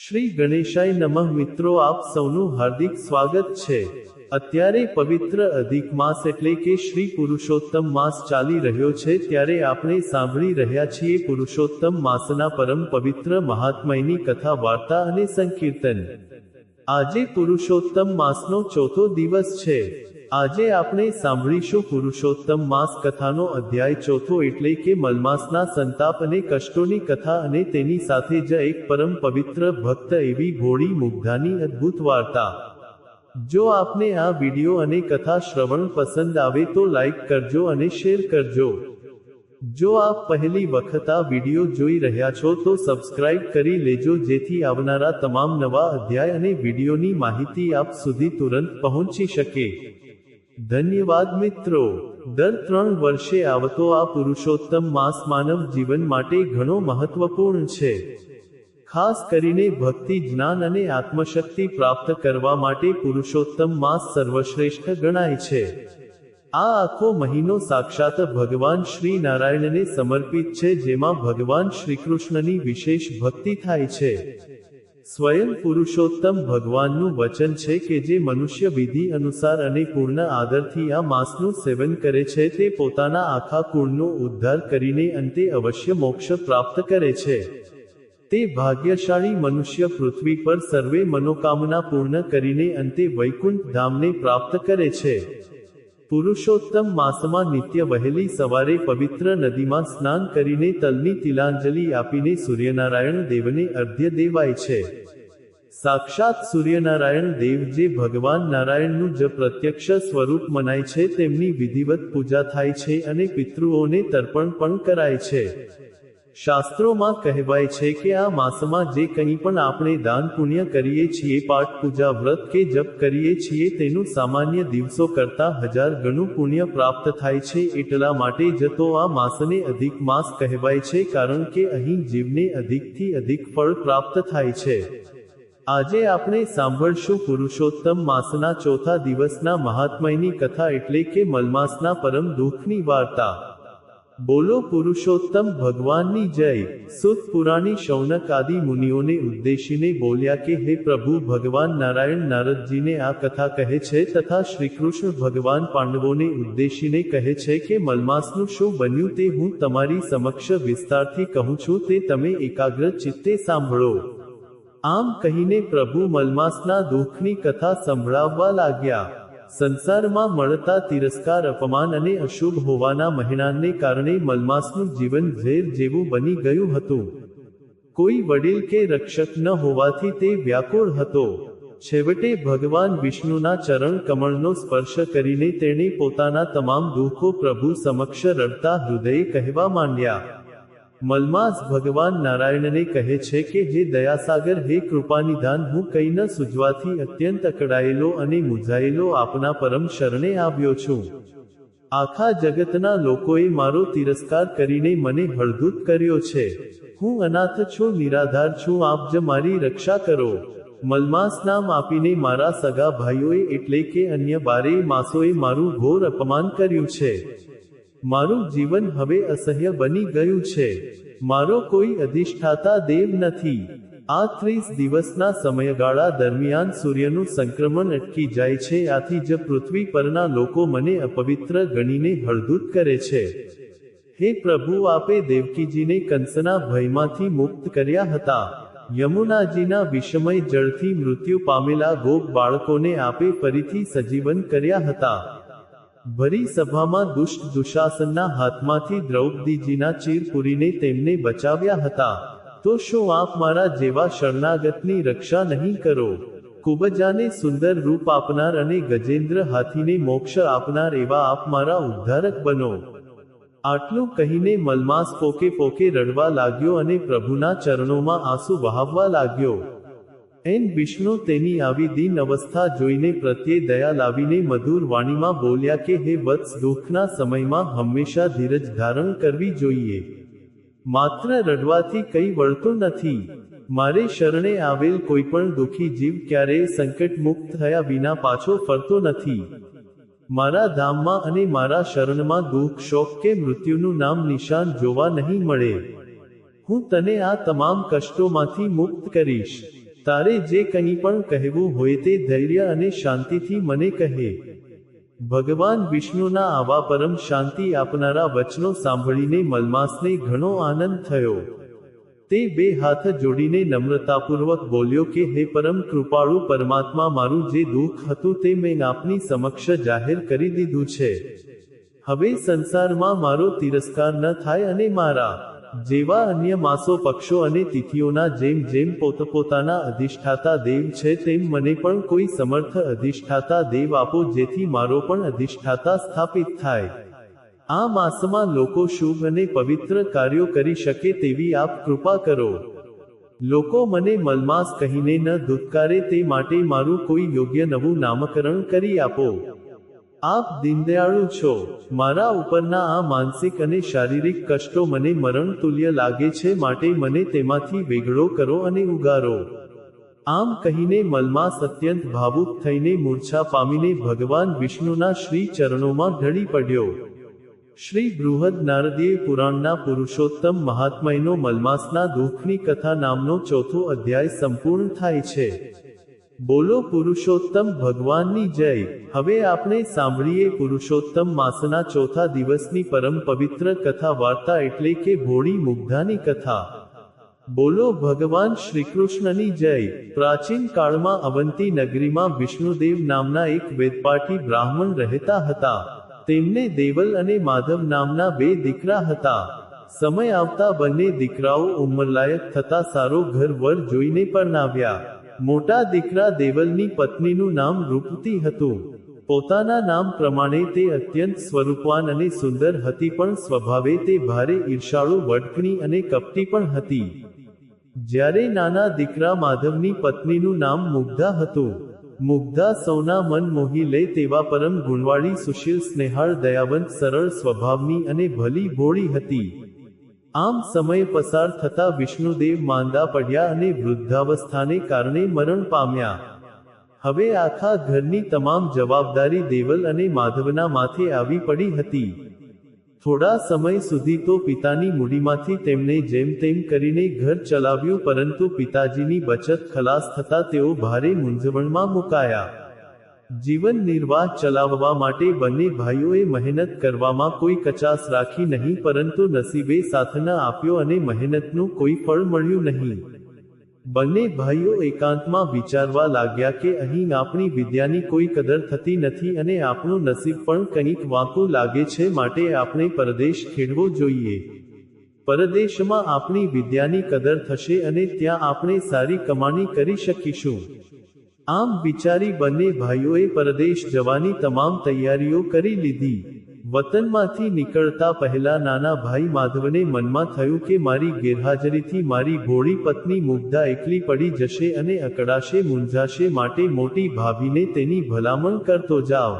શ્રી ગણેશાય નમઃ મિત્રો, આપ સૌનું હાર્દિક સ્વાગત છે। અત્યારે પવિત્ર અધિક માસ એટલે કે શ્રી પુરુષોત્તમ માસ ચાલી રહ્યો છે, ત્યારે આપણે સાંભળી રહ્યા છીએ પુરુષોત્તમ માસના પરમ પવિત્ર મહાત્મયની કથા, વાર્તા અને સંકીર્તન। આજે પુરુષોત્તમ માસનો ચોથો દિવસ છે। આજે આપણે સાંભળીશું પુરુષોત્તમ માસ કથાનો અધ્યાય ચોથો એટલે કે મલમાસના સંતાપ અને કષ્ટોની કથા, અને તેની સાથે જ એક પરમ પવિત્ર ભક્ત એવી ભોળી મુગ્ધાની અદ્ભુત વાર્તા। જો આપને આ વિડિયો અને કથા શ્રવણ પસંદ આવે તો લાઈક કરજો અને શેર કરજો। જો આપ પહેલી વખત આ વિડિયો જોઈ રહ્યા છો તો સબસ્ક્રાઇબ કરી લેજો, જેથી આવનારા તમામ નવા અધ્યાય અને વિડિયોની માહિતી આપ સુધી તુરંત પહોંચી શકે। ધન્યવાદ મિત્રો। દર 3 વર્ષે આવતો આ પુરુષોત્તમ માસ માનવ જીવન માટે ઘણો મહત્વપૂર્ણ છે। ખાસ કરીને ભક્તિ, જ્ઞાન અને આત્મશક્તિ પ્રાપ્ત કરવા માટે પુરુષોત્તમ માસ સર્વશ્રેષ્ઠ ગણાય છે। આ આખો મહિનો સાક્ષાત ભગવાન શ્રી નારાયણને સમર્પિત છે, જેમાં ભગવાન શ્રીકૃષ્ણની વિશેષ ભક્તિ થાય છે। સ્વયં પુરુષોત્તમ ભગવાનનું વચન છે કે જે મનુષ્ય વિધિ અનુસાર અને પૂર્ણ આદરથી આ માસનું સેવન કરે છે, તે પોતાના આખા કુળનો ઉદ્ધાર કરીને અંતે અવશ્ય મોક્ષ પ્રાપ્ત કરે છે। તે ભાગ્યશાળી મનુષ્ય પૃથ્વી પર સર્વે મનોકામના પૂર્ણ કરીને અંતે વૈકુંઠ ધામને પ્રાપ્ત કરે છે। પુરુષોત્તમ માસમાં નિત્ય વહેલી સવારે પવિત્ર નદીમાં સ્નાન કરીને તલની તિલાંજલિ આપીને સૂર્યનારાયણ દેવને અર્ઘ્ય દેવાય છે। સાક્ષાત સૂર્યનારાયણ દેવ, જે ભગવાન નારાયણનું જ પ્રત્યક્ષ સ્વરૂપ મનાય છે, તેમની વિધિવત પૂજા થાય છે અને પિતૃઓને તર્પણ પણ કરાય છે। શાસ્ત્રોમાં કહેવાય છે કે આ માસમાં જે કંઈ પણ આપણે દાન પુણ્ય કરીએ છીએ, પાઠ પૂજા વ્રત કે જપ કરીએ છીએ, તેનું સામાન્ય દિવસો કરતાં 1000 ગણું પુણ્ય પ્રાપ્ત થાય છે। એટલા માટે જ તો આ માસને અધિક માસ કહેવાય છે, કારણ કે અહીં જીવને અધિકથી અધિક ફળ પ્રાપ્ત થાય છે। આજે આપણે સાંભળશું પુરુષોત્તમ માસના ચોથા દિવસના મહાત્મયની કથા એટલે કે મલમાસના પરમ દુઃખની વાર્તા। બોલો પુરુષોત્તમ ભગવાનની જય। સુત પુરાણી શૌનક આદિ મુનિઓને ઉદ્દેશીને બોલ્યા કે હે પ્રભુ, ભગવાન નારાયણ નારદજીને આ કથા કહે છે, તથા શ્રીકૃષ્ણ ભગવાન પાંડવોને ઉદ્દેશીને કહે છે કે મલમાસનું શું બન્યું તે હું તમારી સમક્ષ વિસ્તારથી કહું છું, તે તમે એકાગ્ર ચિત્તે સાંભળો। આમ કહીને પ્રભુ મલમાસના દુઃખની કથા સંભળાવવા લાગ્યા। સંસારમાં મળતા તિરસ્કાર, અપમાન અને અશુભ હોવાના મહેણાનને કારણે મલમાસનું જીવન ઝેર જેવું બની ગયું હતું। કોઈ વડીલ કે રક્ષક ન હોવાથી તે વ્યાકુળ હતો। છેવટે ભગવાન વિષ્ણુના ચરણ કમળનો સ્પર્શ કરીને તેણે પોતાના તમામ દુઃખો પ્રભુ સમક્ષ રડતા હૃદયે કહેવા માંડ્યા। મલમાસ ભગવાન નારાયણને કહે છે કે હે દયાસાગર, હે કૃપાનિધાન, હું કંઈ ન સૂઝવાથી અત્યંત અકળાયેલો અને મૂંઝાયેલો આપના પરમ શરણે આવ્યો છું। આખા જગતના લોકોએ મારો તિરસ્કાર કરીને મને હળધૂત કર્યો છે। હું અનાથ છું, નિરાધાર છું, આપ જ મારી રક્ષા કરો। મલમાસ નામ આપીને મારા સગા ભાઈઓએ એટલે કે અન્ય 12 માસોએ મારું ઘોર અપમાન કર્યું છે। મારું જીવન હવે અસહ્ય બની ગયું છે। મારો કોઈ અધિષ્ઠાતા દેવ નથી। આ 30 દિવસના સમયગાળા દરમિયાન સૂર્યનું સંક્રમણ અટકી જાય છે, આથી જ પૃથ્વી પરના લોકો મને અપવિત્ર ગણીને હળધૂત કરે છે। હે પ્રભુ, આપે દેવકીજીને કંસના ભયમાંથી મુક્ત કર્યા હતા। યમુનાજીના વિષમય જળથી મૃત્યુ પામેલા ગોપ બાળકોને આપે ફરીથી સજીવન કર્યા હતા। ભરી સભામાં દુષ્ટ દુશાસનના હાથમાંથી દ્રૌપદીજીના ચીર પૂરીને તેમને બચાવ્યા હતા। તો શું આપ મારા જેવા શરણાગતની રક્ષા નહીં કરો? કુબજાને સુંદર રૂપ આપનાર અને ગજેન્દ્ર હાથીને મોક્ષ આપનાર એવા આપ મારા ઉદ્ધારક બનો। આટલું કહીને મલમાસ પોકે પોકે રડવા લાગ્યો અને પ્રભુના ચરણોમાં આંસુ વહાવવા લાગ્યો। એન વિષ્ણુ તેની આવી દીન અવસ્થા જોઈને પ્રત્યે દયા લાવીને મધુર વાણીમાં બોલ્યા કે હે વત્સ, દુઃખના સમયમાં હંમેશા ધીરજ ધારણ કરવી જોઈએ। માત્ર રડવાથી કંઈ વળતું નથી। મારે શરણે આવેલ કોઈ પણ દુઃખી જીવ ક્યારેય સંકટ મુક્ત થયા વિના પાછો ફરતો નથી। મારા ધામમાં અને મારા શરણમાં દુઃખ, શોક કે મૃત્યુનું નામ નિશાન જોવા નહીં મળે। હું તને આ તમામ કષ્ટોમાંથી મુક્ત કરીશ। તારે જે કંઈ પણ કહેવું હોય તે ધૈર્ય અને શાંતિથી મને કહે. ભગવાન વિષ્ણુના આવા પરમ શાંતિ આપનારા વચનો સાંભળીને મલમાસને ઘણો આનંદ થયો. તે બે હાથ જોડીને નમ્રતાપૂર્વક બોલ્યો કે હે પરમ કૃપાળુ પરમાત્મા, મારું જે દુઃખ હતું તે મેં આપની સમક્ષ જાહેર કરી દીધું છે. હવે સંસારમાં મારો તિરસ્કાર ન થાય અને મારા જેવા અન્ય માસો, પક્ષો અને તિથિઓના જેમ જેમ પોતપોતાના અધિષ્ઠાતા દેવ છે તેમ મને પણ કોઈ સમર્થ અધિષ્ઠાતા દેવ આપો, જેથી મારો પણ અધિષ્ઠાતા સ્થાપિત થાય. આ માસમાં લોકો શુભ અને પવિત્ર કાર્યો કરી શકે તેવી આપ કૃપા કરો. લોકો મને મલમાસ કહીને ન ધુત્કારે તે માટે મારું કોઈ યોગ્ય નવું નામકરણ કરી આપો. આપ દીનદયાળુ છો. મારા ઉપરના આ માનસિક અને શારીરિક કષ્ટો મને મરણ તુલ્ય લાગે છે, માટે મને તેમાંથી વેગળો કરો અને ઉગારો. આમ કહીને મલમાસ અત્યંત ભાવુક થઈને મૂર્છા પામીને ભગવાન વિષ્ણુના શ્રી ચરણોમાં ઢળી પડ્યો. શ્રી બૃહદ નારદીય પુરાણના પુરુષોત્તમ મહાત્મયનો મલમાસના દુઃખની કથા નામનો ચોથો અધ્યાય સંપૂર્ણ થાય છે. બોલો પુરુષોત્તમ ભગવાનની જય. હવે આપણે સાંભળીએ પુરુષોત્તમ માસના ચોથા દિવસની પરમ પવિત્ર કથા વાર્તા, એટલે કે ભોળી મુગ્ધાની કથા. બોલો ભગવાન શ્રીકૃષ્ણની જય. પ્રાચીન કાળમાં અવંતી નગરીમાં વિષ્ણુદેવ નામના એક વેદપાઠી બ્રાહ્મણ રહેતા હતા. તેમને દેવલ અને માધવ નામના બે દીકરા હતા. સમય આવતા બંને દીકરાઓ ઉંમરલાયક થતા સારો ઘર વર જોઈને પરણાવ્યા. મોટા દીકરા દેવલની પત્નીનું નામ રૂપતી હતું. પોતાના નામ પ્રમાણે તે અત્યંત સ્વરૂપવાન અને સુંદર હતી, પણ સ્વભાવે તે ભારે ઈર્ષાળુ, વડકણી અને કપટી પણ હતી. જ્યારે નાના દીકરા માધવની પત્નીનું નામ મુગ્ધા હતું. મુગ્ધા સૌના મન મોહી લે તેવા પરમ ગુણવાળી, સુશીલ, સ્નેહાળ, દયાવંત, સરળ સ્વભાવની અને ભલી ભોળી હતી. આમ સમય પસાર થતા વિષ્ણુદેવ માંદા પડ્યા અને વૃદ્ધાવસ્થાને કારણે મરણ પામ્યા. હવે આખા ઘરની તમામ જવાબદારી દેવલ અને માધવના માથે આવી પડી હતી. થોડા સમય સુધી તો પિતાની મૂડીમાંથી તેમણે જેમ તેમ કરીને ઘર ચલાવ્યું, પરંતુ પિતાજીની બચત ખલાસ થતા તેઓ ભારે મૂંઝવણમાં મુકાયા. જીવન નિર્વાહ ચલાવવા માટે બંને ભાઈઓએ મહેનત કરવામાં કોઈ કચાસ રાખી નહીં, પરંતુ નસીબે સાથ ન આપ્યો અને મહેનતનું કોઈ ફળ મળ્યું નહીં. બંને ભાઈઓ એકાંતમાં વિચારવા લાગ્યા કે અહીં આપણી વિદ્યાની કોઈ કદર થતી નથી અને આપણું નસીબ પણ કંઈક વાંકું લાગે છે, માટે આપણે પરદેશ ખેડવો જોઈએ. પરદેશમાં આપણી વિદ્યાની કદર થશે અને ત્યાં આપણે સારી કમાણી કરી શકીશું. આમ વિચારી બંને ભાઈઓએ પરદેશ જવાની તમામ તૈયારીઓ કરી લીધી. વતનમાંથી નીકળતા પહેલા નાના ભાઈ માધવને મનમાં થયું કે મારી ગેરહાજરીથી મારી ભોળી પત્ની મુગ્ધા એકલી પડી જશે અને અકળાશે, મૂંઝાશે, માટે મોટી ભાભીને તેની ભલામણ કરતો જાવ.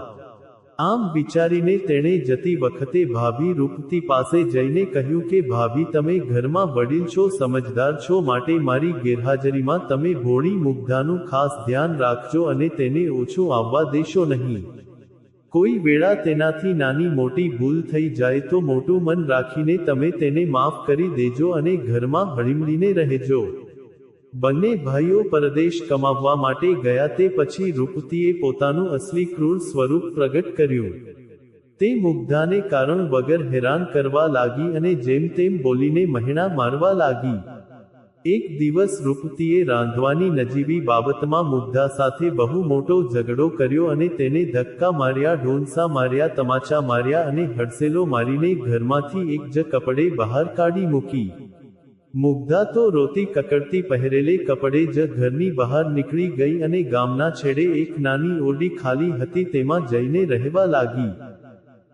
આમ વિચારીને તેણે જતી વખતે ભાભી રૂપતી પાસે જઈને કહ્યું કે ભાભી, તમે ઘરમાં વડીલ છો, સમજદાર છો, માટે મારી ગેરહાજરીમાં તમે ભોળી મુગ્ધાનું ખાસ ધ્યાન રાખજો અને તેને ઓછું આવવા દેશો નહીં. કોઈ વેળા તેનાથી નાની મોટી ભૂલ થઈ જાય તો મોટું મન રાખીને તમે તેને માફ કરી દેજો અને ઘરમાં હળીમળીને રહેજો. બંને ભાઈઓ પરદેશ કમાવવા માટે ગયા. તે પછી રૂપતીએ પોતાનું અસલી ક્રૂર સ્વરૂપ પ્રગટ કર્યું. તે મુગ્ધાને કારણ વગર હેરાન કરવા લાગી અને જેમ તેમ બોલીને મહેણા મારવા લાગી. એક દિવસ રૂપતીએ રાંધવાની નજીવી બાબતમાં મુગ્ધા સાથે બહુ મોટો ઝઘડો કર્યો અને તેને ધક્કા માર્યા, ઢોંસા માર્યા, તમાચા માર્યા અને હડસેલો મારીને ઘરમાંથી એક જ કપડે બહાર કાઢી મૂકી. મુગ્ધા તો રોતી કકડતી પહેરેલે કપડે જ ઘરની બહાર નીકળી ગઈ અને ગામના છેડે એક નાની ઓરડી ખાલી હતી તેમાં જઈને રહેવા લાગી.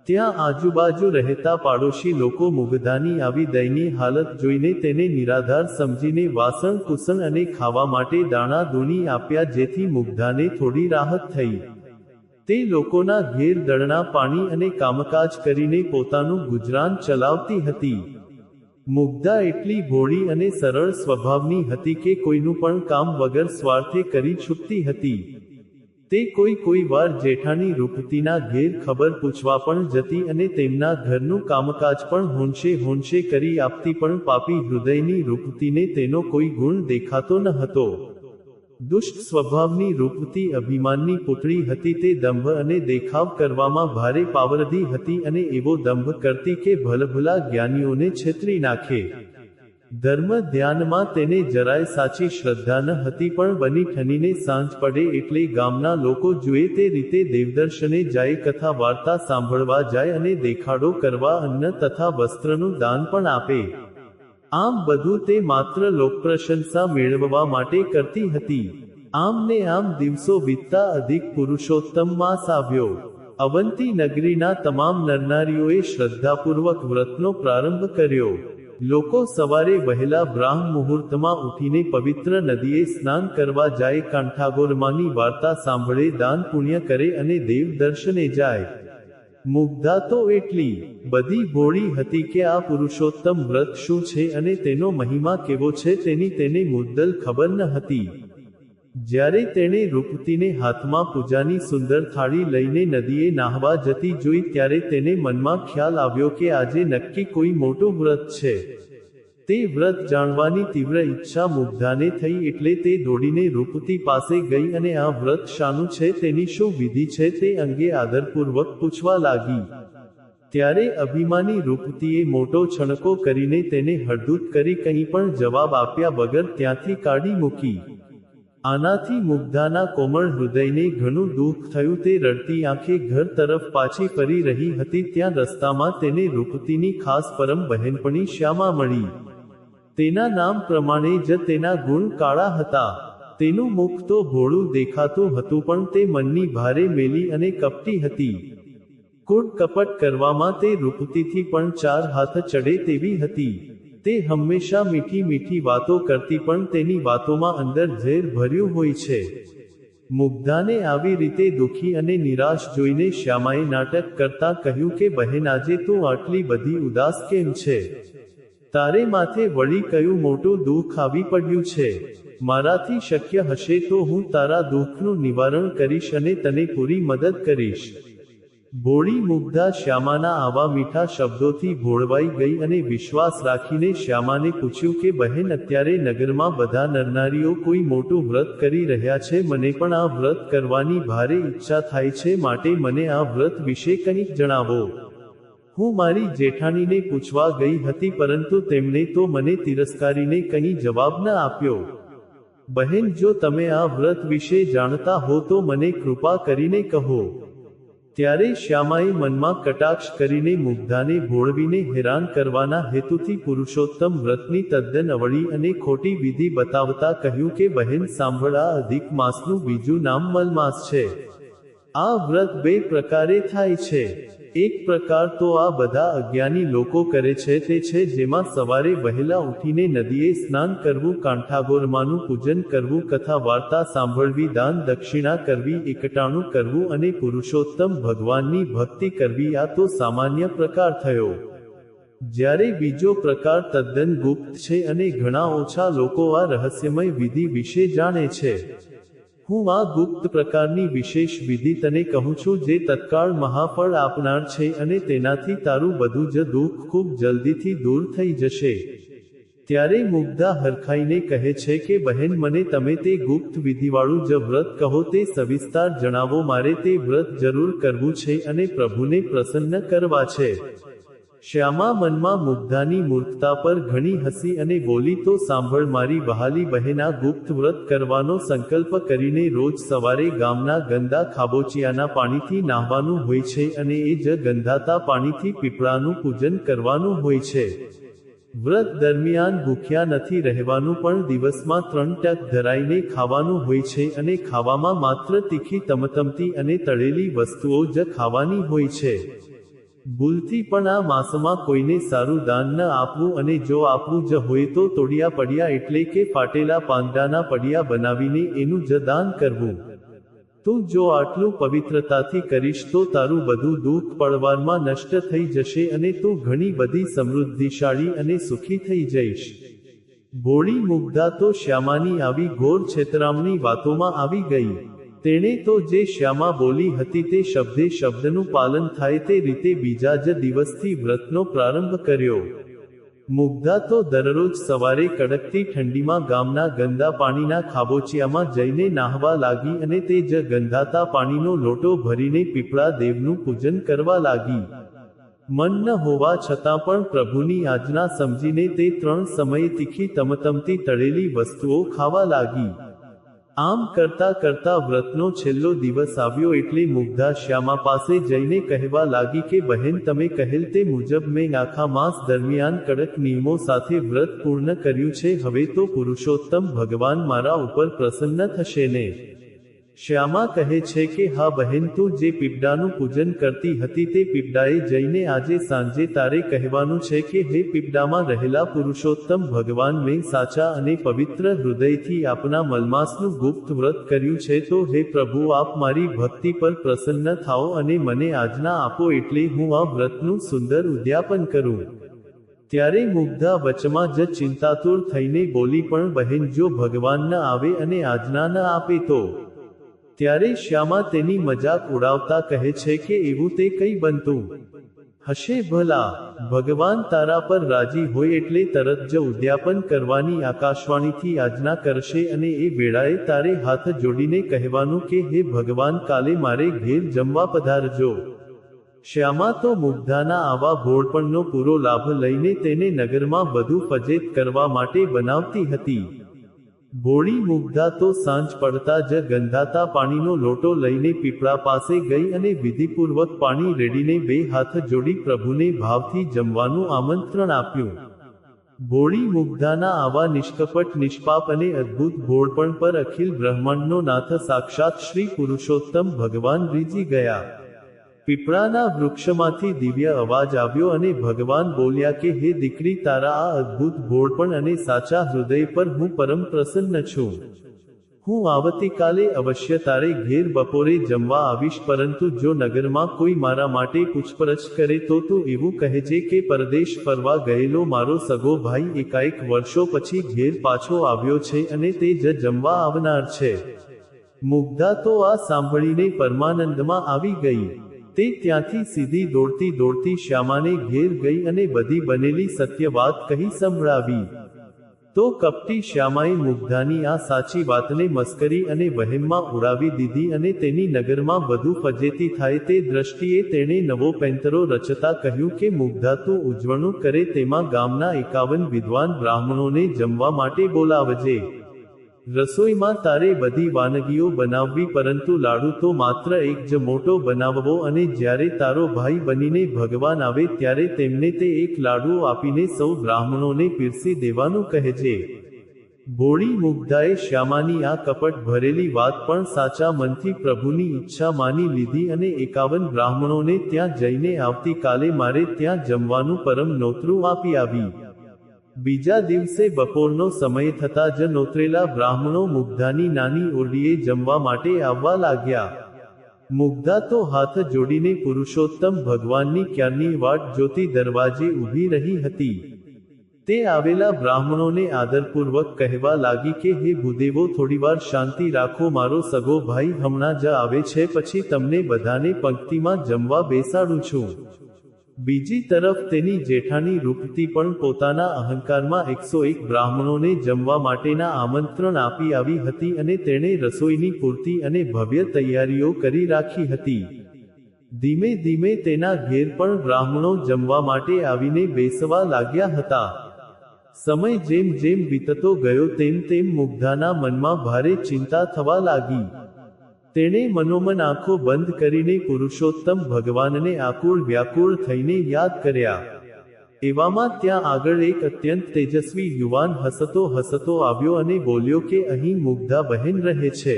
ત્યાં આજુબાજુ રહેતા પાડોશી લોકો મુગ્ધાની આવી દયનીય હાલત જોઈને તેને નિરાધાર સમજીને વાસણ કુસણ અને ખાવા માટે દાણા દૂણી આપ્યા, જેથી મુગ્ધાને થોડી રાહત થઈ. તે લોકોના ઘેર દળના પાણી અને કામકાજ કરીને પોતાનું ગુજરાન ચલાવતી હતી. મુગ્ધા એટલી ભોળી અને સરળ સ્વભાવની હતી કે કોઈનું પણ કામ વગર સ્વાર્થે કરી છૂટતી હતી. તે કોઈ વાર જેઠાણી રૂપતીના ઘેર ખબર પૂછવા પણ જતી અને તેમના ઘરનું કામકાજ પણ હોંશે કરી આપતી, પણ પાપી હૃદયની રૂપતીને તેનો કોઈ ગુણ દેખાતો ન હતો. દુષ્ટ સ્વભાવની રૂપવતી અભિમાનની પુત્રી હતી. તે દંભ અને દેખાવ કરવામાં ભારે પાવરધી હતી અને એવો દંભ કરતી કે ભલભલા જ્ઞાનીઓને છેતરી નાખે. ધર્મ ધ્યાનમાં તેને જરાય સાચી શ્રદ્ધા ન હતી, પણ બની ઠનીને સાંજ પડે એટલે ગામના લોકો જુએ તે રીતે દેવદર્શને જાય, કથા વાર્તા સાંભળવા જાય અને દેખાડો કરવા અન્ન તથા વસ્ત્રનું દાન પણ આપે. આમ બધું તે માત્ર લોકપ્રશંસા મેળવવા માટે કરતી હતી. આમ ને આમ દિવસો વીતતા અધિક પુરુષોત્તમ માસ આવ્યો. અવંતી નગરીના તમામ નરનારીઓએ શ્રદ્ધાપૂર્વક વ્રતનો પ્રારંભ કર્યો. લોકો સવારે વહેલા બ્રાહ્મ મુહૂર્તમાં ઉઠીને પવિત્ર નદીએ સ્નાન કરવા જાય, કાંઠાગોરમાની વાર્તા સાંભળે, દાન પુણ્ય કરે અને દેવ દર્શને જાય. મુગ્ધા તો એટલી બધી ભોળી હતી કે આ પુરુષોત્તમ વ્રત શું છે અને તેનો મહિમા કેવો છે તેની તેને મુદ્દલ ખબર ન હતી. જ્યારે તેણે રૂપતીને હાથમાં પૂજાની સુંદર થાળી લઈને નદીએ નાહવા જતી જોઈ, ત્યારે તેને મનમાં ખ્યાલ આવ્યો કે આજે નક્કી કોઈ મોટું વ્રત છે. તે વ્રત જાણવાની તીવ્ર ઈચ્છા મુગ્ધાને થઈ, એટલે તે દોડીને રૂપતી પાસે ગઈ અને આ વ્રત શાનું છે, તેની શું વિધિ છે તે અંગે આદરપૂર્વક પૂછવા લાગી. ત્યારે અભિમાની રૂપતીએ મોટો છણકો કરીને તેને હળદૂત કરી કંઈ પણ જવાબ આપ્યા વગર ત્યાંથી કાઢી મૂકી. આનાથી મુગ્ધાના કોમળ હૃદયને ઘણું દુઃખ થયું. તે રડતી આંખે ઘર તરફ પાછી ફરી રહી હતી, ત્યાં રસ્તામાં તેને રૂપતીની ખાસ પરમ બહેનપણી શ્યામા મળી. તેના નામ પ્રમાણે જ તેના ગુણ કાળા હતા. તેનું મુખ તો ભોળું દેખાતું હતું, પણ તે મનની ભારે મેલી અને કપટી હતી. કૂટ કપટ કરવામાં તે રૂપતીથી પણ 4 હાથ ચડે તેવી હતી. તે હંમેશા મીઠી મીઠી વાતો કરતી, પણ તેની વાતોમાં અંદર ઝેર ભર્યું હોય છે. મુગ્ધાને આવી રીતે દુઃખી અને નિરાશ જોઈને શ્યામાએ નાટક કરતા કહ્યું કે બહેન, આજે તું આટલી બધી ઉદાસ કેમ છે? તારે માથે વળી કયું મોટું દુઃખ આવી પડ્યું છે? મારાથી શક્ય હશે તો હું તારા દુઃખનું નિવારણ કરીશ અને તને પૂરી મદદ કરીશ. ભોળી મુગ્ધા શ્યામાના આવા મીઠા શબ્દોથી ભોળવાઈ ગઈ અને વિશ્વાસ રાખીને શ્યામાને પૂછ્યું કે બહેન, અત્યારે નગરમાં બધા નરનારીઓ કોઈ મોટું વ્રત કરી રહ્યા છે. મને પણ આ વ્રત કરવાની ભારે ઈચ્છા થાય છે, માટે મને આ વ્રત વિશે કંઈક જણાવો. હું મારી જેઠાણીને પૂછવા ગઈ હતી, પરંતુ તેમણે તો મને તિરસ્કારીને કંઈ જવાબ ન આપ્યો. બહેન, જો તમે આ વ્રત વિશે જાણતા હો તો મને કૃપા કરીને કહો. ત્યારે શ્યામાએ મનમાં કટાક્ષ કરીને મુગ્ધાને ભોળવીને હેરાન કરવાના હેતુથી પુરુષોત્તમ વ્રતની તદ્દન અવળી અને ખોટી વિધિ બતાવતા કહ્યું કે બહેન સાંભળ, આ અધિક માસનું બીજું નામ મલમાસ છે. આ વ્રત 2 પ્રકારે થાય છે. એક પ્રકાર તો આ બધા અજ્ઞાની લોકો કરે છે, તે છે જેમાં સવારે વહેલા ઉઠીને નદીએ સ્નાન કરવું, કાંઠાગોરમાનું પૂજન કરવું, કથા વાર્તા સાંભળવી, દાન દક્ષિણા કરવી, એકટાણું કરવું અને પુરુષોત્તમ ભગવાનની ભક્તિ કરવી. આ તો સામાન્ય પ્રકાર થયો. જ્યારે બીજો પ્રકાર તદ્દન ગુપ્ત છે અને ઘણા ઓછા લોકો આ રહસ્યમય વિધિ વિશે જાણે છે. હું આ ગુપ્ત પ્રકારની વિશેષ વિધિ તને કહું છું, જે તત્કાળ મહાફળ આપનાર છે અને તેનાથી તારું બધું જ દુઃખ ખૂબ જલ્દીથી દૂર થઈ જશે. ત્યારે મુગ્ધા હરખાઈને કહે છે કે બહેન, મને તમે તે ગુપ્ત વિધિવાળું જ વ્રત કહો, તે સવિસ્તાર જણાવો. મારે તે વ્રત જરૂર કરવું છે અને પ્રભુને પ્રસન્ન કરવા છે. શ્યામા મનમાં મુગ્ધાની મૂર્ખતા પર ઘણી હસી અને બોલી, તો સાંભળ મારી વહાલી બહેન, આ ગુપ્ત વ્રત કરવાનો સંકલ્પ કરીને રોજ સવારે ગામના ગંદા ખાબોચિયાના પાણીથી નાહવાનું હોય છે અને એ જ ગંધાતા પાણીથી પીપળાનું પૂજન કરવાનું હોય છે. વ્રત દરમિયાન ભૂખ્યા નથી રહેવાનું, પણ દિવસમાં 3 ટક ધરાઈને ખાવાનું હોય છે અને ખાવામાં માત્ર તીખી તમતમતી અને તળેલી વસ્તુઓ જ ખાવાની હોય છે. ભૂલથી પણ આ માસમાં કોઈને સારું દાન ન આપવું, અને જો આપવું જ હોય તો તોડિયા પડિયા એટલે કે ફાટેલા પાંદડાના પડિયા બનાવીને એનું જ દાન કરવું. તું જો આટલું પવિત્રતાથી કરીશ તો તારું બધું દુઃખ પળવારમાં નષ્ટ થઈ જશે અને તું ઘણી બધી સમૃદ્ધિશાળી અને સુખી થઈ જઈશ. ભોળી મુગ્ધા તો શ્યામાની આવી ઘોર છેતરામણી વાતોમાં આવી ગઈ. તેણે તો જે શ્યામા બોલી હતી તે શબ્દે શબ્દનું પાલન થાય તે રીતે બીજા જ દિવસથી વ્રતનો પ્રારંભ કર્યો. મુગ્ધા તો દરરોજ સવારે કડકતી ઠંડીમાં ગામના ગંદા પાણીના ખાબોચિયામાં જઈને નાહવા લાગી અને તે જ ગંધાતા પાણીનો લોટો ભરીને પીપળા દેવનું પૂજન કરવા લાગી. મન ન હોવા છતાં પણ પ્રભુની આજ્ઞા સમજીને તે 3 સમયે તીખી તમતમતી તળેલી વસ્તુઓ ખાવા લાગી. આમ કરતા કરતા વ્રતનો છેલ્લો દિવસ આવ્યો એટલે મુગ્ધા શ્યામા પાસે જઈને કહેવા લાગી કે બહેન, તમે કહેલ તે મુજબ મેં આખા માસ દરમિયાન કડક નિયમો સાથે વ્રત પૂર્ણ કર્યું છે. હવે તો પુરુષોત્તમ ભગવાન મારા ઉપર પ્રસન્ન થશે ને? શ્યામા કહે છે કે હા બહેન, તું જે પીપળાનું પૂજન કરતી હતી તે પીપળાએ જઈને આજે સાંજે તારે કહેવાનું છે કે હે પીપળામાં રહેલા પુરુષોત્તમ ભગવાન, મેં સાચા અને પવિત્ર હૃદયથી આપના મલમાસનું ગુપ્ત વ્રત કર્યું છે. તો હે પ્રભુ, આપ મારી ભક્તિ પર પ્રસન્ન થાઓ અને મને આજ્ઞા આપો એટલે હું આ વ્રતનું સુંદર ઉદ્યાપન કરું. ત્યારે મુગ્ધા વચમાં જ ચિંતાતુર થઈને બોલી, પણ બહેન, જો ભગવાન ન આવે અને આજ્ઞા ન આપે તો? ત્યારે શ્યામા તેની મજાક ઉડાવતા કહે છે કે એવું તે કઈ બનતું હશે ભલા? ભગવાન તારા પર રાજી હોય એટલે તરત જ ઉદ્યાપન કરવાની આકાશવાણીથી આજ્ઞા કરશે અને એ વેળાએ તારે હાથ જોડીને કહેવાનું કે હે ભગવાન, કાલે મારે ઘેર જમવા પધારજો. શ્યામા તો મુગ્ધાના આવા ભોળપણનો પૂરો લાભ લઈને તેને નગરમાં વધુ ફજેત કરવા માટે બનાવતી હતી. ભોળી મુગ્ધા તો સાંજ પડતા જ ગંધાતા પાણીનો લોટો લઈને પીપળા પાસે ગઈ અને વિધિપૂર્વક પાણી રેડીને 2 હાથ જોડી પ્રભુને ભાવથી જમવાનું આમંત્રણ આપ્યું. ભોળી મુગ્ધાના આવા નિષ્કપટ, નિષ્પાપ અને અદ્ભુત ભોળપણ પર અખિલ બ્રહ્માંડનો નાથ સાક્ષાત શ્રી પુરુષોત્તમ ભગવાન રીઝી ગયા. પીપળાના વૃક્ષમાંથી દિવ્ય અવાજ આવ્યો અને ભગવાન બોલ્યા કે હે દીકરી, તારા આ અદ્ભુત ભોળપણ અને સાચા હૃદય પર હું પરમ પ્રસન્ન છું. હું આવતીકાલે અવશ્ય તારે ઘેર બપોરે જમવા આવીશ, પરંતુ જો નગરમાં કોઈ મારા માટે પૂછપરછ કરે તો તું એવું કહેજે કે પરદેશ ફરવા ગયેલો મારો સગો ભાઈ એકાએક વર્ષો પછી ઘેર પાછો આવ્યો છે અને તે જ જમવા આવનાર છે. મુગ્ધા તો આ સાંભળીને પરમાનંદમાં આવી ગઈ. તે ત્યાંથી સીધી દોડતી દોડતી શ્યામાને ઘેર ગઈ અને બધી બનેલી સત્ય વાત કહી સંભળાવી. તો કપટી શ્યામાએ મુગ્ધાની આ સાચી વાતને મસ્કરી અને વહેમમાં ઉડાવી દીધી અને તેની નગરમાં વધુ ફજેતી થાય તે દ્રષ્ટિએ તેણે નવો પેંતરો રચતા કહ્યું કે મુગ્ધા, તું ઉજવણું કરે તેમાં ગામના 51 વિદ્વાન બ્રાહ્મણોને જમવા માટે બોલાવજે. રસોઈમાં તારે બધી વાનગીઓ બનાવવી, પરંતુ લાડુ તો માત્ર એક જ મોટો બનાવવો અને જ્યારે તારો ભાઈ બનીને ભગવાન આવે ત્યારે તેમને તે એક લાડુ આપીને સૌ બ્રાહ્મણોને પીરસી દેવાનું કહેજે. ભોળી મુગ્ધાએ શ્યામાની આ કપટ ભરેલી વાત પણ સાચા મનથી પ્રભુની ઈચ્છા માની લીધી અને 51 બ્રાહ્મણોને ત્યાં જઈને આવતીકાલે મારે ત્યાં જમવાનું પરમ નોતરું આપી આવી. બીજા દિવસે બપોરનો સમય થતા જ નોતરેલા બ્રાહ્મણો મુગ્ધાની નાની ઓરડીએ જમવા માટે આવવા લાગ્યા. મુગ્ધા તો હાથ જોડીને પુરુષોત્તમ ભગવાનની ક્યારની વાટ જોતી દરવાજે ઊભી રહી હતી. તે આવેલા બ્રાહ્મણોને આદરપૂર્વક કહેવા લાગી કે હે ભૂદેવો, થોડીવાર શાંતિ રાખો, મારો સગો ભાઈ હમણાં જ આવે છે, પછી તમને બધાને પંક્તિમાં જમવા બેસાડું છું. બીજી તરફ તેની જેઠાણી રૂપતી પણ પોતાના અહંકારમાં 101 બ્રાહ્મણોને જમવા માટેના આમંત્રણ આપી આવી હતી અને તેણે રસોઈની પૂરતી અને ભવ્ય તૈયારીઓ કરી રાખી હતી. ધીમે ધીમે તેના ઘેર પણ બ્રાહ્મણો જમવા માટે આવીને બેસવા લાગ્યા હતા. સમય જેમ જેમ વીતતો ગયો તેમ તેમ મુગ્ધાના મનમાં ભારે ચિંતા થવા લાગી. તેણે મનોમન આંખો બંધ કરીને પુરુષોત્તમ ભગવાનને આકુળ વ્યાકુળ થઈને યાદ કર્યા. એવામાં ત્યાં આગળ એક અત્યંત તેજસ્વી યુવાન હસતો હસતો આવ્યો અને બોલ્યો કે અહીં મુગ્ધા બહેન રહે છે.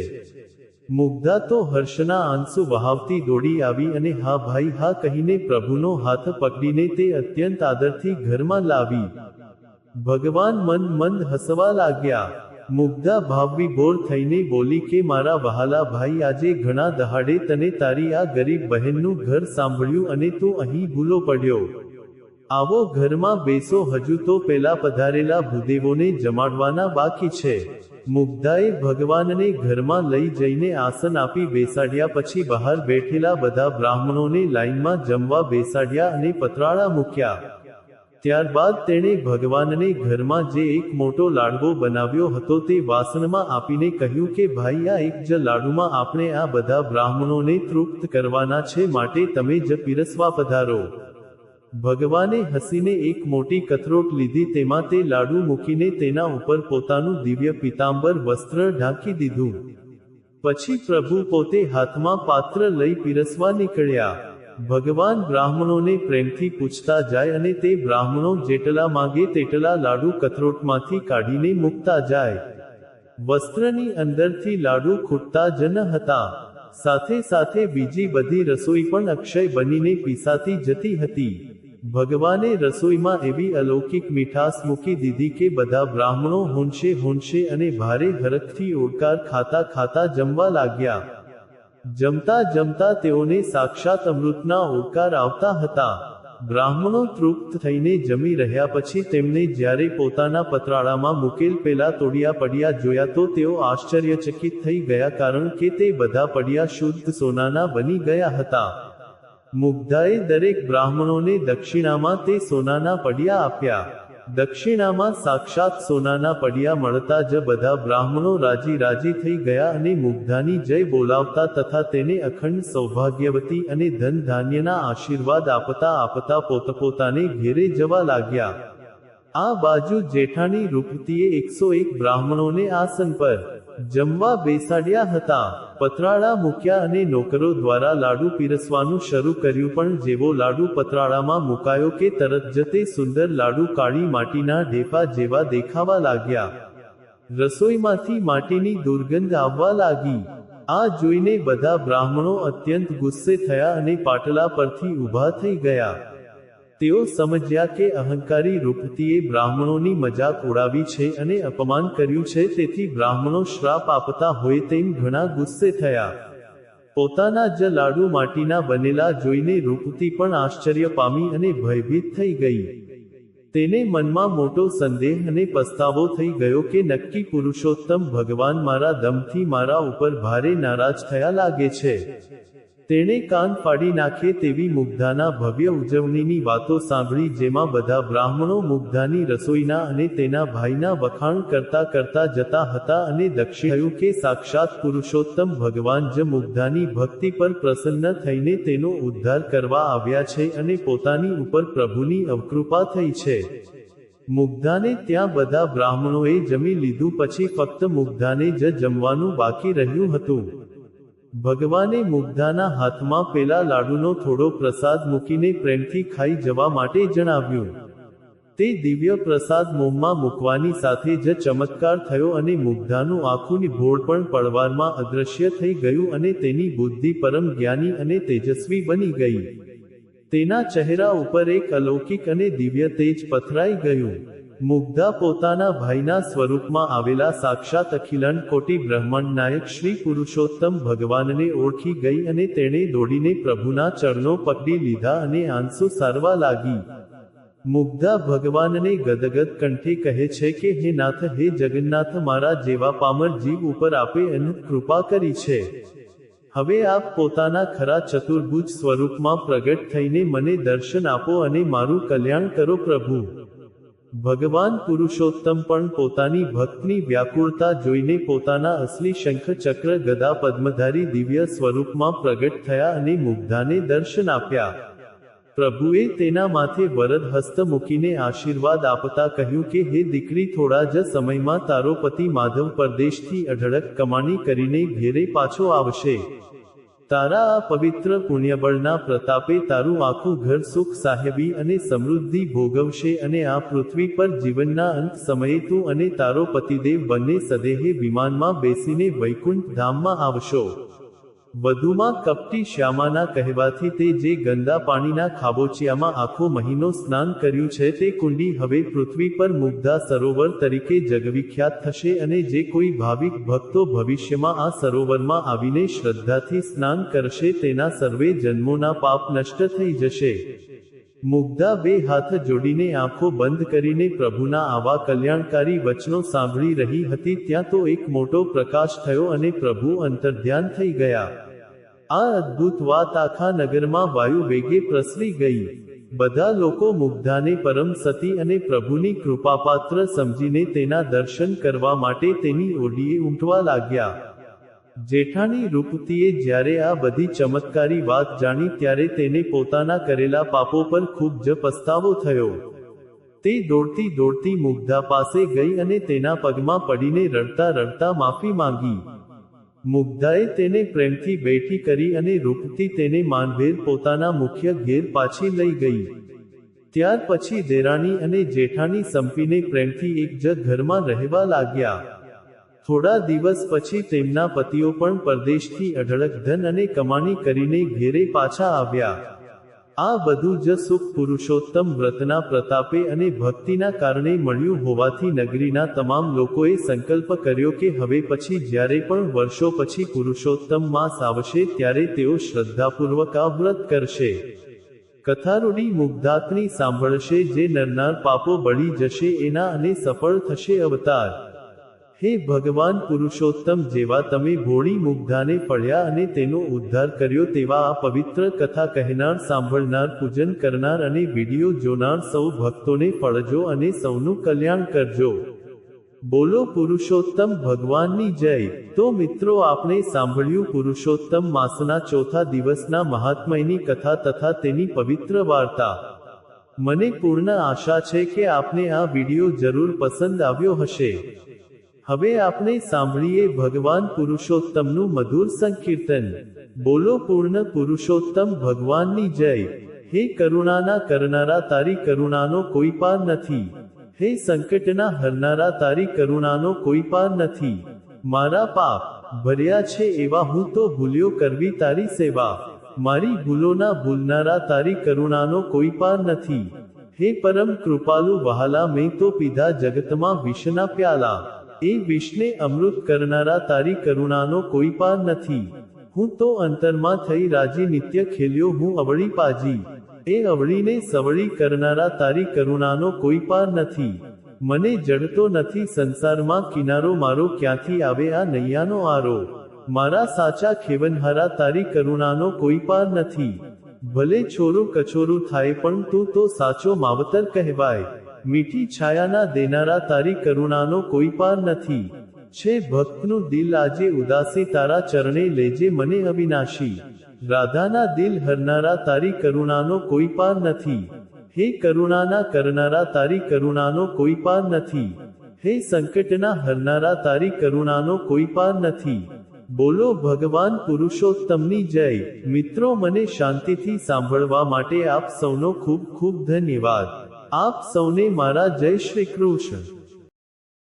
મુગ્ધા તો હર્ષના આંસુ વહાવતી દોડી આવી અને હા ભાઈ હા કહીને પ્રભુનો હાથ પકડીને તે અત્યંત આદરથી ઘરમાં લાવી. ભગવાન મંદ હસવા લાગ્યા. મુગ્ધા ભાવવિભોર થઈને બોલી કે મારા વહાલા ભાઈ, આજે ઘણા દહાડે તને તારી આ ગરીબ બહેનનું ઘર સાંભળ્યું અને તું અહીં ભૂલો પડ્યો. આવો ઘરમાં બેસો, હજુ તો પેલા પધારેલા ભૂદેવોને જમાડવાના બાકી છે. મુગ્ધાએ ભગવાનને ઘરમાં લઈ જઈને આસન આપી બેસાડ્યા, પછી બહાર બેઠેલા બધા બ્રાહ્મણોને લાઈનમાં જમવા બેસાડ્યા અને પતરાળા મૂક્યા. ત્યારબાદ તેણે ભગવાનને ઘરમાં જે એક મોટો લાડવો બનાવ્યો હતો તે વાસણમાં આપીને કહ્યું કે ભાઈ, આ એક જ લાડુમાં આપણે આ બધા બ્રાહ્મણોને તૃપ્ત કરવાના છે, માટે તમે જ પીરસવા પધારો. ભગવાને હસીને એક મોટી કથરોટ લીધી, તેમાં તે લાડુ મૂકીને તેના ઉપર પોતાનું દિવ્ય પીતાંબર વસ્ત્ર ઢાંકી દીધું. પછી પ્રભુ પોતે હાથમાં પાત્ર લઈ પીરસવા નીકળ્યા. ભગવાન બ્રાહ્મણોને પ્રેમથી પૂછતા જાય અને તે બ્રાહ્મણો જેટલા માંગે તેટલા લાડુ કથરોટમાંથી કાઢીને મૂકતા જાય. વસ્ત્રની અંદરથી લાડુ ખૂટતા જ ન હતા. સાથે સાથે બીજી બધી રસોઈ પણ અક્ષય બનીને પીસાતી જતી હતી. ભગવાને રસોઈમાં એવી અલૌકિક મીઠાશ મૂકી દીધી કે બધા બ્રાહ્મણો હોંશે હોંશે અને ભારે હરખથી ઓડકાર ખાતા ખાતા જમવા લાગ્યા. જમતા જમતા તેઓને સાક્ષાત અમૃતના ઓડકાર આવતા હતા. બ્રાહ્મણો તૃપ્ત થઈને જમી રહ્યા પછી તેમને જ્યારે પોતાના પતરાળામાં મૂકેલ પેલા તોડિયા પડિયા જોયા તો તેઓ આશ્ચર્યચકિત થઈ ગયા, કારણ કે તે બધા પડિયા શુદ્ધ સોનાના બની ગયા હતા. મુગ્ધાએ દરેક બ્રાહ્મણોને દક્ષિણામાં તે સોનાના પડિયા આપ્યા. દક્ષિણામાં સાક્ષાત સોનાના પડિયા મળતા જ બધા બ્રાહ્મણો રાજી રાજી થઈ ગયા અને મુગ્ધાની જય બોલાવતા તથા તેને અખંડ સૌભાગ્યવતી અને ધન ધાન્યના આશીર્વાદ આપતા આપતા પોતપોતાને ઘેરે જવા લાગ્યા. આ બાજુ જેઠાણી રૂપતીએ 101 બ્રાહ્મણોને આસન પર જમવા બેસાડ્યા હતા. પતરાળા મૂક્યા અને નોકરો દ્વારા લાડુ પીરસવાનું શરૂ કર્યું, પણ જેવો લાડુ પતરાળામાં મુકાયો કે તરત જ તે સુંદર લાડુ કાળી માટીના ઢેફા જેવા દેખાવા લાગ્યા. રસોઈમાંથી માટીની દુર્ગંધ આવવા લાગી. આ જોઈને બધા બ્રાહ્મણો અત્યંત ગુસ્સે થયા અને પાટલા પરથી ઊભા થઈ ગયા. તેઓ સમજ્યા કે અહંકારી રૂપતીએ બ્રાહ્મણોની મજાક ઉડાવી છે અને અપમાન કર્યું છે, તેથી બ્રાહ્મણો શ્રાપ આપતા હોય તેમ ઘણા ગુસ્સે થયા. પોતાના જ લાડુ માટીના બનેલા જોઈને રૂપતી પણ આશ્ચર્ય પામી અને ભયભીત થઈ ગઈ. તેને મનમાં મોટો સંદેહ અને પસ્તાવો થઈ ગયો કે નક્કી પુરુષોત્તમ ભગવાન મારા દમથી મારા ઉપર ભારે નારાજ થયા લાગે છે. તેણે કાન ફાડી નાખે તેવી મુગ્ધાના ભવ્ય ઉજવણીની વાતો સાંભળી, જેમાં બધા બ્રાહ્મણો મુગ્ધાની રસોઈના અને તેના ભાઈના વખાણ કરતા કરતા જતા હતા અને દક્ષિણયું કે સાક્ષાત પુરુષોત્તમ ભગવાન જ મુગ્ધાની ભક્તિ પર પ્રસન્ન થઈને તેનો ઉદ્ધાર કરવા આવ્યા છે અને પોતાની ઉપર પ્રભુની અવકૃપા થઈ છે. મુગ્ધાને ત્યાં બધા બ્રાહ્મણોએ જમી લીધું પછી ફક્ત મુગ્ધાને જ જમવાનું બાકી રહ્યું હતું. ભગવાને મુગ્ધાના હાથમાં પેલા લાડુનો થોડો પ્રસાદ મૂકીને પ્રેમથી ખાઈ જવા માટે જણાવ્યું. તે દિવ્ય પ્રસાદ મોંમાં મૂકવાની સાથે જ ચમત્કાર થયો અને મુગ્ધાનું આખું ભોળ પણ પળવારમાં અદૃશ્ય થઈ ગયું અને તેની બુદ્ધિ પરમ જ્ઞાની અને તેજસ્વી બની ગઈ. તેના ચહેરા ઉપર એક અલૌકિક અને દિવ્ય તેજ પથરાઈ ગયું. મુગ્ધા પોતાના ભાઈના સ્વરૂપમાં આવેલા સાક્ષાત અખિલાંડ કોટી બ્રહ્માંડ નાયક શ્રી પુરુષોત્તમ ભગવાનને ઓળખી ગઈ અને તેણે દોડીને પ્રભુના ચરણો પકડી લીધા અને આંસુ સારવા લાગી. મુગ્ધા ભગવાનને ગદગદ કંઠે કહે છે કે હે નાથ, હે જગન્નાથ, મારા જેવા પામર જીવ ઉપર આપે અનંત કૃપા કરી છે. હવે આપ પોતાના ખરા ચતુર્ભુજ સ્વરૂપમાં પ્રગટ થઈને મને દર્શન આપો અને મારું કલ્યાણ કરો પ્રભુ. ભગવાન પુરુષોત્તમ પણ પોતાની ભક્તની વ્યાકુળતા જોઈને પોતાના અસલી શંખ ચક્ર ગદા પદ્મધારી દિવ્ય સ્વરૂપમાં પ્રગટ થયા અને મુગ્ધાને દર્શન આપ્યા. પ્રભુએ તેના માથે વરદ હસ્ત મૂકીને આશીર્વાદ આપતા કહ્યું કે હે દીકરી, થોડા જ સમયમાં તારો પતિ માધવ પરદેશથી અઢળક કમાણી કરીને ઘેરે પાછો આવશે. તારા આ પવિત્ર પુણ્યબળના પ્રતાપે તારું આખું ઘર સુખ સાહેબી અને સમૃદ્ધિ ભોગવશે અને આ પૃથ્વી પર જીવનના અંત સમયે તું અને તારો પતિદેવ બંને સદેહે વિમાનમાં બેસીને વૈકુંઠ ધામમાં આવશો. વધુમાં કપટી શ્યામાના કહેવાથી તે જે ગંદા પાણીના ખાબોચિયામાં આખો મહિનો સ્નાન કર્યું છે તે કુંડી હવે પૃથ્વી પર મુગ્ધા સરોવર તરીકે જગવિખ્યાત થશે અને જે કોઈ ભાવિક ભક્તો ભવિષ્યમાં આ સરોવરમાં આવીને શ્રદ્ધાથી સ્નાન કરશે તેના સર્વે જન્મોના પાપ નષ્ટ થઈ જશે. મુગ્ધા બે હાથ જોડીને આંખો બંધ કરીને પ્રભુના આવા કલ્યાણકારી વચનો સાંભળી રહી હતી ત્યાં તો એક મોટો પ્રકાશ થયો અને પ્રભુ અંતર્ધ્યાન થઈ ગયા. આ અદ્ભુત વાત આખા નગરમાં વાયુ વેગે પ્રસરી ગઈ. બધા લોકો મુગ્ધાને પરમ સતી અને પ્રભુની કૃપાપાત્ર સમજીને તેના દર્શન કરવા માટે તેની ઓરડીએ ઉમટવા લાગ્યા. જેઠાણી રૂપતીએ જ્યારે આ બધી ચમત્કારી વાત જાણી ત્યારે તેને પોતાના કરેલા પાપો પર ખૂબ જ પસ્તાવો થયો. તે દોડતી દોડતી મુગ્ધા પાસે ગઈ અને તેના પગમાં પડીને રડતા રડતા માફી માંગી. મુગ્ધાએ તેને પ્રેમથી બેઠી કરી અને રૂપતી તેને માનભેર પોતાના મુખ્ય ઘેર પાછી લઈ ગઈ. ત્યાર પછી દેરાણી અને જેઠાણી સંપીને પ્રેમથી એક જ ઘરમાં રહેવા લાગ્યા. થોડા દિવસ પછી તેમના પતિઓ પણ પરદેશથી અઢળક ધન અને કમાણી કરીને ઘેરે પાછા આવ્યા. આ બધું જ સુખ પુરુષોત્તમ વ્રતના પ્રતાપે અને ભક્તિના કારણે મળ્યું હોવાથી નગરીના તમામ લોકોએ સંકલ્પ કર્યો કે હવે પછી જ્યારે પણ વર્ષો પછી પુરુષોત્તમ માસ આવશે ત્યારે તેઓ શ્રદ્ધાપૂર્વક આ વ્રત કરશે. કથારૂઢી મુગ્ધાકની સાંભળશે જે નરનાર પાપો બળી જશે એના અને સફળ થશે અવતાર. હે ભગવાન પુરુષોત્તમ, જેવા તમે ભોળી મુગ્ધાને ફળ્યા અને તેનો ઉદ્ધાર કર્યો તેવા આ પવિત્ર કથા કહેનાર, સાંભળનાર, પૂજન કરનાર અને વિડીયો જોનાર સૌ ભક્તોને ફળજો અને સૌનું કલ્યાણ કરજો. બોલો પુરુષોત્તમ ભગવાનની જય. તો મિત્રો, આપણે સાંભળ્યું પુરુષોત્તમ માસના ચોથા દિવસના મહાત્મ્યની કથા તથા તેની પવિત્ર વાર્તા. મને પૂર્ણ આશા છે કે આપને આ વિડીયો જરૂર પસંદ આવ્યો હશે. હવે આપણે સાંભળીએ ભગવાન પુરુષોત્તમનું મધુર સંકીર્તન. બોલો પૂર્ણ પુરુષોત્તમ ભગવાનની જય. હે કરુણાના કરનારા, તારી કરુણાનો કોઈ પાર નથી. હે સંકટના હરનારા, તારી કરુણાનો કોઈ પાર નથી. મારા પાપ ભર્યા છે એવા હું તો ભૂલ્યો કરવી તારી સેવા. મારી ભૂલોના ભૂલનારા, તારી કરુણાનો કોઈ પાર નથી. હે પરમ કૃપાલુ વહાલા, મેં તો પીધા જગતમાં વિષના પ્યાલા. એ વિષને અમૃત કરનારા, તારી કરુણાનો કોઈ પાર નથી. હું તો અંતરમાં થઈ રાજી નિત્ય ખેલ્યો હું અવળી પાજી. એ અવળીને સવળી કરનારા, તારી કરુણાનો કોઈ પાર નથી. મને જડતો નથી સંસારમાં કિનારો, મારો ક્યાંથી આવે આ નૈયાનો આરો. મારા સાચા ખેવનહારા, તારી કરુણાનો કોઈ પાર નથી. ભલે છોરું કચોરું થાય પણ તું તો સાચો માવતર કહેવાય. મીઠી છાયાના દેનારા, તારી કરુણાનો કોઈ પાર નથી. છે ભક્તનું દિલ આજે ઉદાસી, તારા ચરણે લેજે મને અવિનાશી. રાધાના દિલ હરનારા, તારી કરુણાનો કોઈ પાર નથી. હે કરુણાના કરનારા, તારી કરુણાનો કોઈ પાર નથી. હે સંકટના હરનારા, તારી કરુણાનો કોઈ પાર નથી. બોલો ભગવાન પુરુષોત્તમની જય. મિત્રો, મને શાંતિથી સાંભળવા માટે આપ સૌનો ખૂબ ખૂબ ધન્યવાદ. આપ સૌને મારા જય શ્રી કૃષ્ણ.